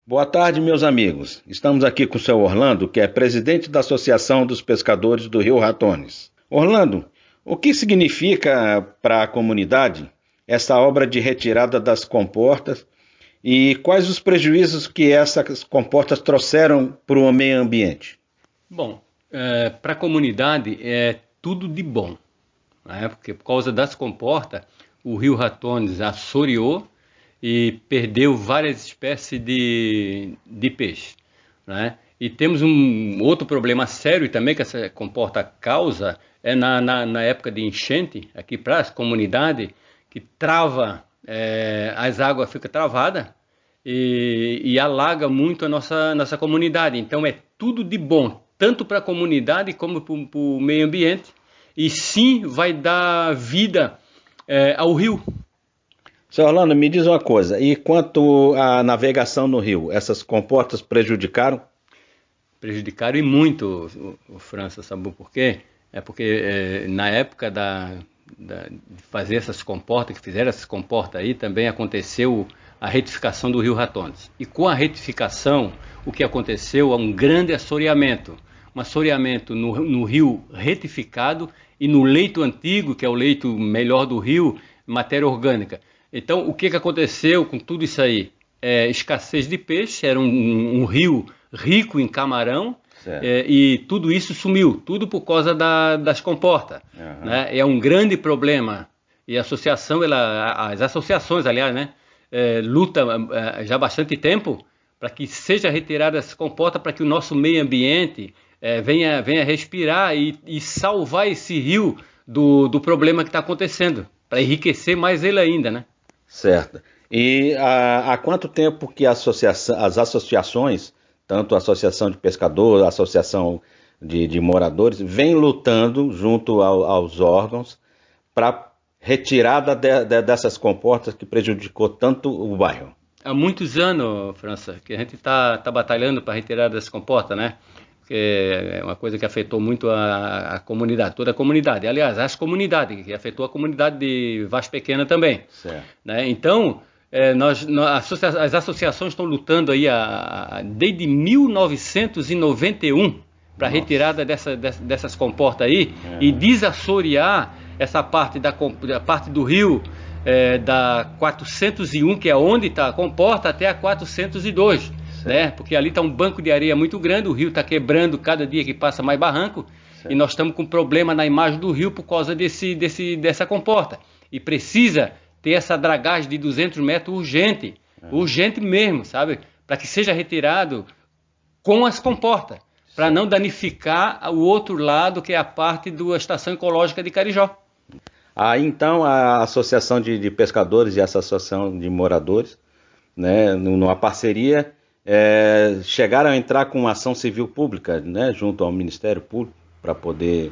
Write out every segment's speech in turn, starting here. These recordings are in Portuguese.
Boa tarde, meus amigos. Estamos aqui com o seu Orlando, que é presidente da Associação dos Pescadores do Rio Ratones. Orlando, o que significa para a comunidade essa obra de retirada das comportas e quais os prejuízos que essas comportas trouxeram para o meio ambiente? Bom, para a comunidade é tudo de bom, né? Porque por causa das comportas, o Rio Ratones assoreou e perdeu várias espécies de peixe, né? E temos um outro problema sério também que essa comporta causa, é na época de enchente, aqui para as comunidades, que trava, as águas ficam travadas e alaga muito a nossa comunidade. Então é tudo de bom, tanto para a comunidade como para o meio ambiente, e sim vai dar vida ao rio. Seu Orlando, me diz uma coisa, e quanto à navegação no rio, essas comportas prejudicaram? Prejudicaram e muito, o França, sabe por quê? É porque na época de fazer essas comportas, que fizeram essas comportas aí, também aconteceu a retificação do Rio Ratones. E com a retificação, o que aconteceu é um grande assoreamento. Um assoreamento no rio retificado e no leito antigo, que é o leito melhor do rio, matéria orgânica. Então, o que aconteceu com tudo isso aí? Escassez de peixe, era um rio rico em camarão, e tudo isso sumiu, tudo por causa das comportas. Uhum. Né? É um grande problema. E a associação, as associações, aliás, né, lutam já há bastante tempo para que seja retirada essa comporta, para que o nosso meio ambiente venha respirar e salvar esse rio do problema que está acontecendo, para enriquecer mais ele ainda, né? Certo. E há quanto tempo que as associações, tanto a Associação de Pescadores, a Associação de Moradores, vem lutando junto aos órgãos para retirada dessas comportas que prejudicou tanto o bairro? Há muitos anos, França, que a gente está batalhando para retirar dessas comportas, né? Que é uma coisa que afetou muito a comunidade, toda a comunidade. Aliás, as comunidades, que afetou a comunidade de Vaz Pequena também. Certo. Né? Então, as associações estão lutando aí desde 1991 para a retirada dessas comportas aí e desassorear essa parte da parte do rio, da 401, que é onde está a comporta, até a 402. Né? Porque ali está um banco de areia muito grande, o rio está quebrando cada dia que passa mais barranco, e nós estamos com problema na imagem do rio por causa dessa comporta. E precisa ter essa dragagem de 200 metros urgente, urgente mesmo, sabe? Para que seja retirado com as comportas, para não danificar o outro lado, que é a parte da Estação Ecológica de Carijó. Então a Associação de Pescadores e a Associação de Moradores, né, numa parceria, chegaram a entrar com uma ação civil pública, né, junto ao Ministério Público, para poder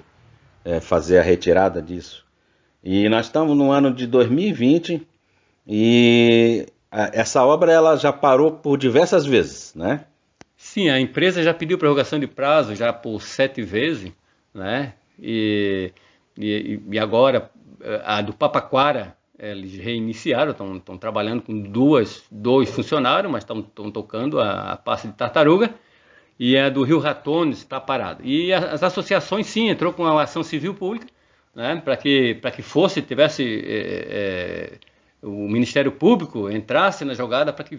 fazer a retirada disso. E nós estamos no ano de 2020 e essa obra ela já parou por diversas vezes, né? Sim, a empresa já pediu prorrogação de prazo já por 7 vezes, né? E agora a do Papaquara, eles reiniciaram, estão trabalhando com dois funcionários, mas estão tocando a parte de tartaruga, e a do Rio Ratones está parada. E as associações, sim, entrou com uma ação civil pública, né, para que o Ministério Público entrasse na jogada, para que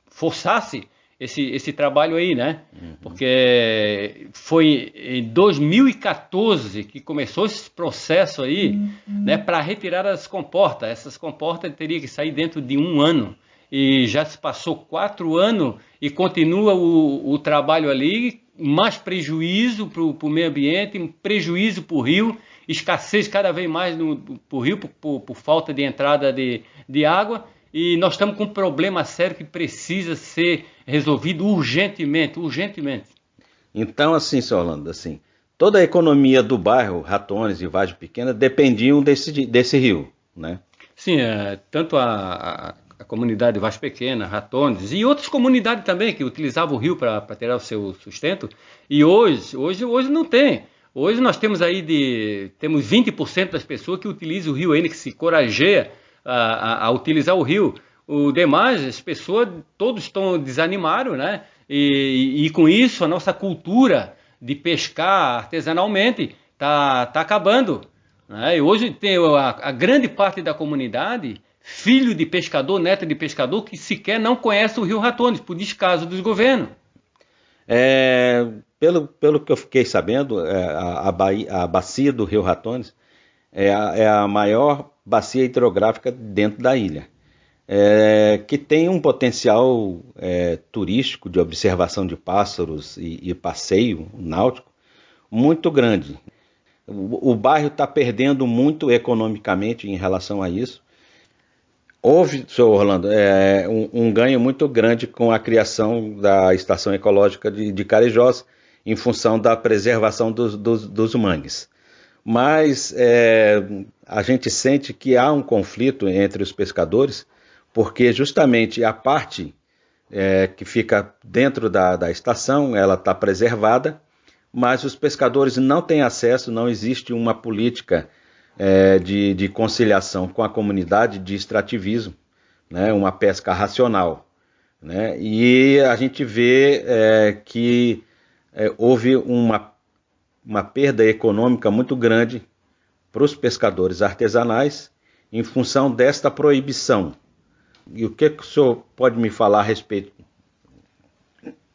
forçasse esse trabalho aí, né? Porque foi em 2014 que começou esse processo aí, né, para retirar as comportas. Essas comportas teriam que sair dentro de 1 ano. E já se passou 4 anos e continua o trabalho ali, mais prejuízo para o meio ambiente, prejuízo para o rio, escassez cada vez mais para o rio por falta de entrada de água. E nós estamos com um problema sério que precisa ser resolvido urgentemente. Então, assim, seu Orlando, assim, toda a economia do bairro Ratones e Vaz Pequena dependiam desse rio, né? Sim, tanto a comunidade Vaz Pequena, Ratones e outras comunidades também que utilizavam o rio para tirar o seu sustento. E hoje não tem. Hoje nós temos temos 20% das pessoas que utilizam o rio ainda, que se corajeia a utilizar o rio. o demais, as pessoas todos estão desanimados, né? E com isso a nossa cultura de pescar artesanalmente tá acabando, né? E hoje tem a grande parte da comunidade, filho de pescador, neto de pescador, que sequer não conhece o Rio Ratones, por descaso dos governos. Pelo que eu fiquei sabendo, a bacia do Rio Ratones é a maior bacia hidrográfica dentro da ilha, que tem um potencial turístico de observação de pássaros e passeio náutico muito grande. O bairro está perdendo muito economicamente em relação a isso. Houve, senhor Orlando, um ganho muito grande com a criação da Estação Ecológica de Carijós, em função da preservação dos mangues. Mas a gente sente que há um conflito entre os pescadores, porque justamente a parte que fica dentro da estação, ela está preservada, mas os pescadores não têm acesso, não existe uma política de conciliação com a comunidade de extrativismo, né, uma pesca racional, né, e a gente vê que houve uma perda econômica muito grande para os pescadores artesanais em função desta proibição. E o que o senhor pode me falar a respeito?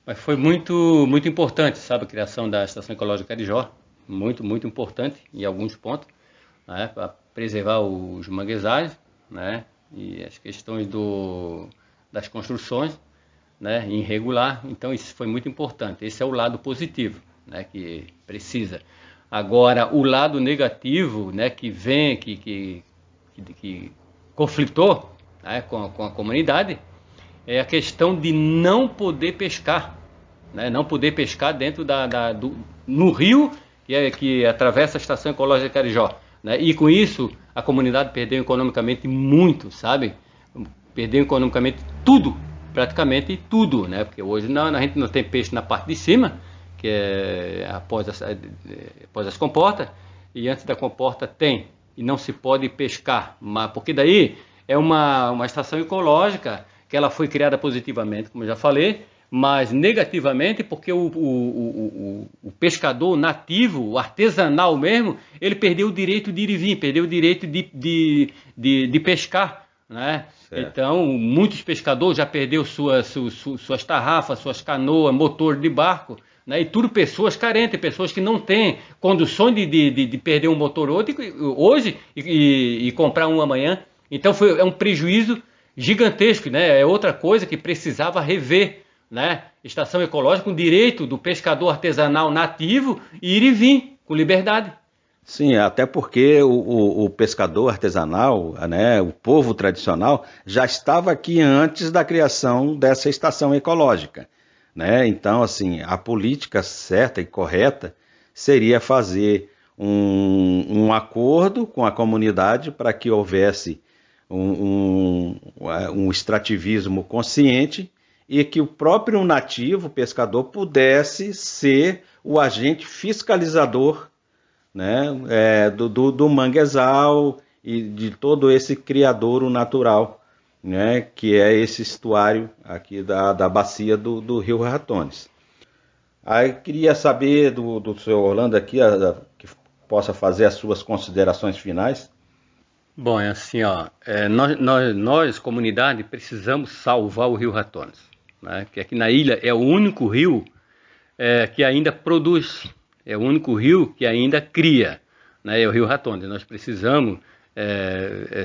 Mas foi muito importante, sabe, a criação da Estação Ecológica Carijó, muito importante em alguns pontos, né, para preservar os manguezais, né, e as questões das construções, né, irregular. Então isso foi muito importante. Esse é o lado positivo, né, que precisa. Agora o lado negativo, né, que vem, que conflitou, né, com a comunidade, é a questão de não poder pescar, né, não poder pescar dentro no rio que atravessa a Estação Ecológica Carijó, né, e com isso a comunidade perdeu economicamente muito, sabe? Perdeu economicamente tudo, praticamente tudo, né? Porque hoje a gente não tem peixe na parte de cima, que é após as comportas, e antes da comporta tem, e não se pode pescar, porque daí é uma estação ecológica que ela foi criada positivamente, como eu já falei, mas negativamente porque o pescador nativo, o artesanal mesmo, ele perdeu o direito de ir e vir, perdeu o direito de pescar, né? Então, muitos pescadores já perderam suas tarrafas, suas canoas, motor de barco, né? E tudo pessoas carentes, pessoas que não têm condições de perder um motor hoje e comprar um amanhã. Então, é um prejuízo gigantesco, né? É outra coisa que precisava rever, né? Estação ecológica, com direito do pescador artesanal nativo ir e vir com liberdade. Sim, até porque o pescador artesanal, né, o povo tradicional, já estava aqui antes da criação dessa estação ecológica, né? Então, assim, a política certa e correta seria fazer um acordo com a comunidade para que houvesse um extrativismo consciente e que o próprio nativo pescador pudesse ser o agente fiscalizador, né, do manguezal e de todo esse criadouro natural, né, que é esse estuário aqui da bacia do Rio Ratones. Aí queria saber do senhor Orlando aqui, que possa fazer as suas considerações finais. Bom, é assim, ó, nós, comunidade, precisamos salvar o Rio Ratones, né, que aqui na ilha é o único rio que ainda produz, é o único rio que ainda cria, né, é o Rio Ratones. Nós precisamos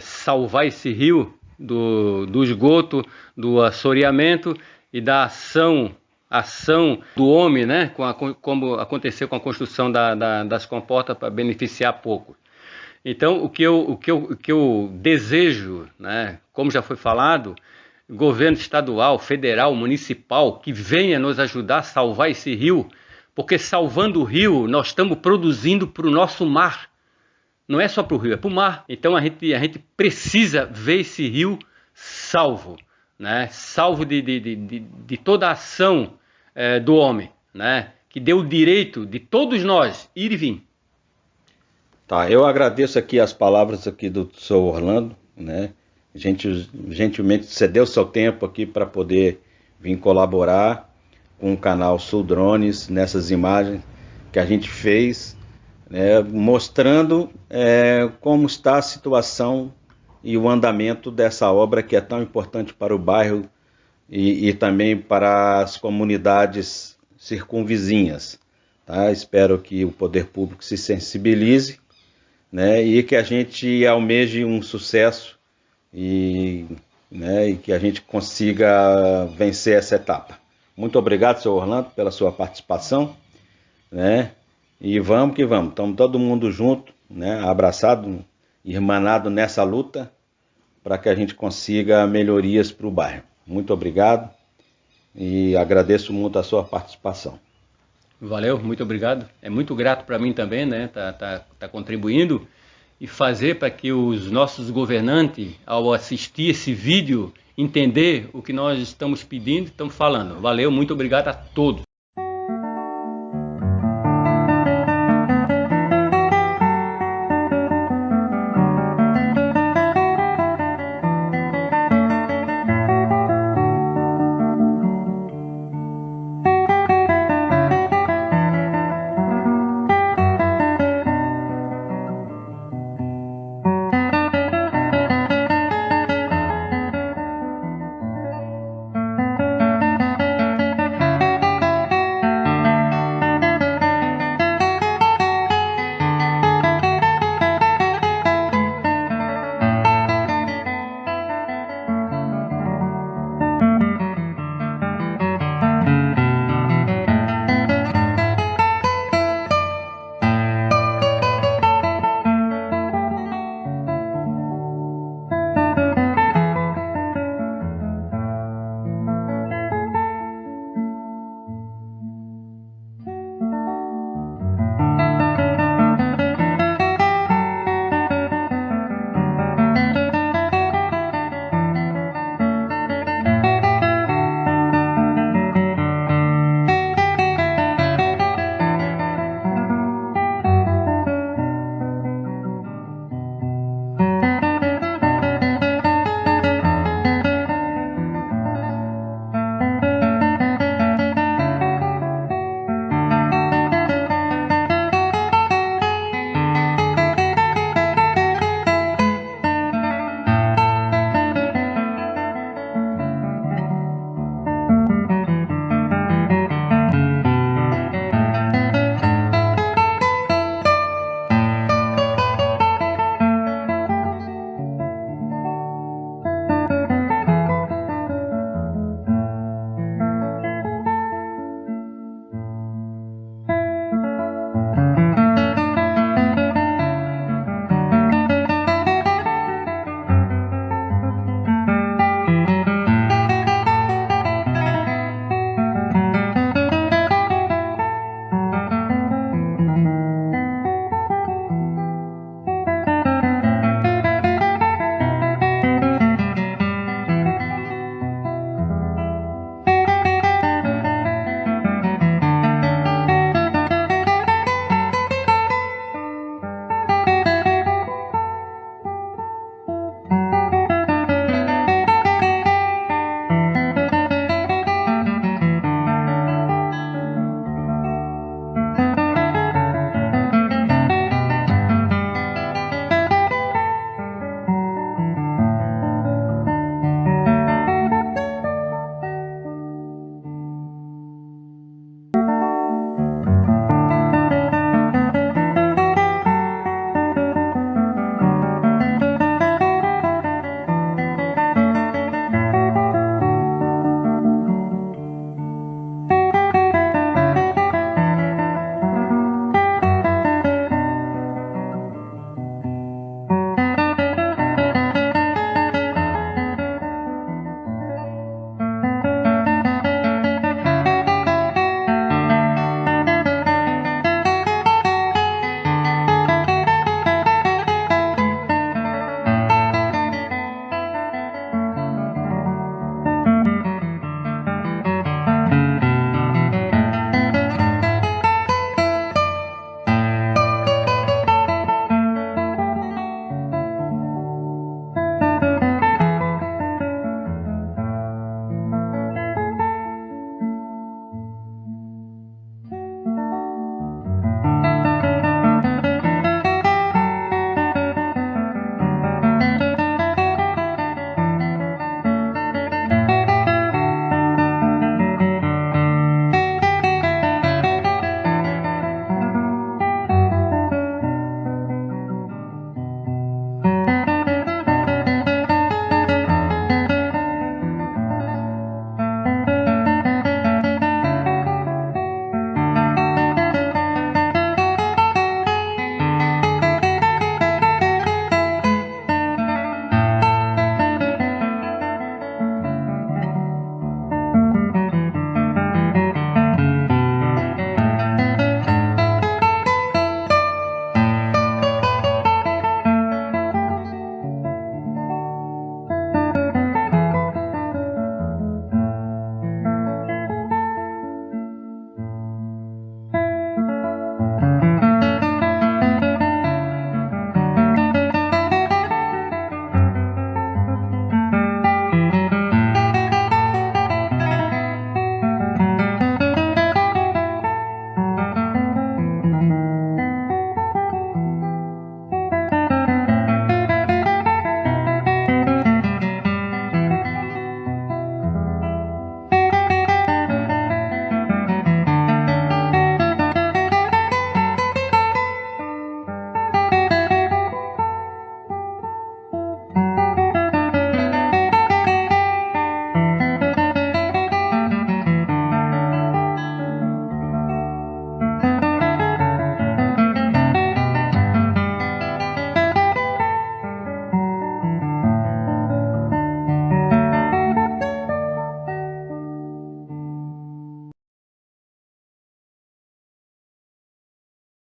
salvar esse rio do esgoto, do assoreamento e da ação do homem, né, como aconteceu com a construção das comportas para beneficiar pouco. Então, o que eu desejo, né, como já foi falado, governo estadual, federal, municipal, que venha nos ajudar a salvar esse rio, porque salvando o rio, nós estamos produzindo para o nosso mar. Não é só para o rio, é para o mar. Então, a gente precisa ver esse rio salvo, né? Salvo de toda a ação do homem, né? Que deu o direito de todos nós ir e vir. Tá, eu agradeço aqui as palavras aqui do senhor Orlando, né? gentilmente cedeu seu tempo aqui para poder vir colaborar com o canal Sul Drones nessas imagens que a gente fez, né, mostrando como está a situação e o andamento dessa obra que é tão importante para o bairro e também para as comunidades circunvizinhas. Tá? Espero que o poder público se sensibilize, né, e que a gente almeje um sucesso e que a gente consiga vencer essa etapa. Muito obrigado, senhor Orlando, pela sua participação, né? E vamos que vamos, estamos todo mundo junto, né? Abraçado, irmanado nessa luta, para que a gente consiga melhorias para o bairro. Muito obrigado e agradeço muito a sua participação. Valeu, muito obrigado. É muito grato para mim também, né? Tá contribuindo e fazer para que os nossos governantes, ao assistir esse vídeo, entender o que nós estamos pedindo e estamos falando. Valeu, muito obrigado a todos.